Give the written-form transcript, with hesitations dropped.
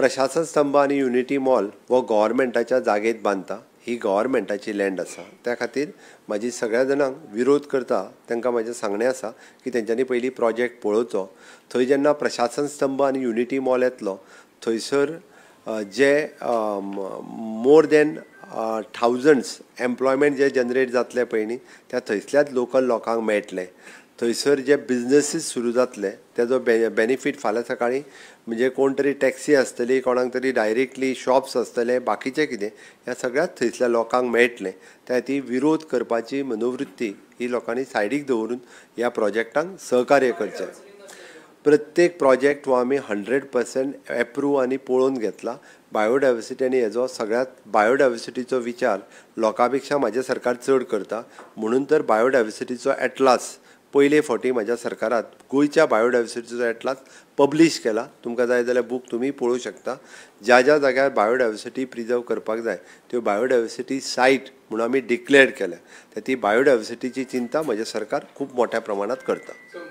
प्रशासन स्तंभ आणि युनिटी मॉल वो गव्हर्मेंटाच्या जागेत बांदता। ही गव्हर्मेंटाची लँड आसा, त्या खातीर म्हाजी सगळ्या जाणांक विरोध करता तांकां म्हाजें सांगणें आसा की तेंच्यांनी पयलीं प्रोजेक्ट पळोवचो। थंय जेन्ना प्रशासन स्तंभ आनी युनिटी मॉल येतलो थंयसर जे मोर दॅन थावजंड्स एम्प्लॉयमेंट जे जनरेट जातले पळय न्ही, त्या थंयसल्याच लोकल लोकांक मेळटले। थंयसर जे बिजनेसीस सुरू जातले तेजो बेनिफीट फाल्यां सकाळीं म्हणजे कोण तरी टॅक्सी आसतली, कोणाक तरी डायरेक्टली शॉप्स आसतले, बाकीचें कितें ह्या सगळ्याच थंयसल्या लोकांक मेळटलें। त्या ती विरोध करपाची मनोवृत्ती ही लोकांनी सायडीक दवरून ह्या प्रोजेक्टांक सहकार्य करचें। प्रत्येक प्रोजेक्ट हो आमी 100% एप्रूव आनी पळोवन घेतला। बायोडायवर्सिटी आनी हेजो सगळ्यात बायोडायवर्सिटीचो विचार लोकां पेक्षा म्हाजें सरकार चड करता, म्हणून तर बायोडायवर्सिटीचो एटलास पयले फावटी म्हाज्या सरकारात गोंयच्या बायोडायवर्सिटीचो एटलास पब्लीश केला। तुमकां जाय जाल्यार बूक तुमी पळोवं शकता। ज्या ज्या जाग्यार बायोडायवर्सिटी प्रिजर्व करपाक जाय त्यो बायोडायवर्सिटी सायट म्हणून आमी डिक्लेअर केल्या। ती बायोडायवर्सिटीची चिंता म्हाजें सरकार खूब मोठ्या प्रमाणात करता।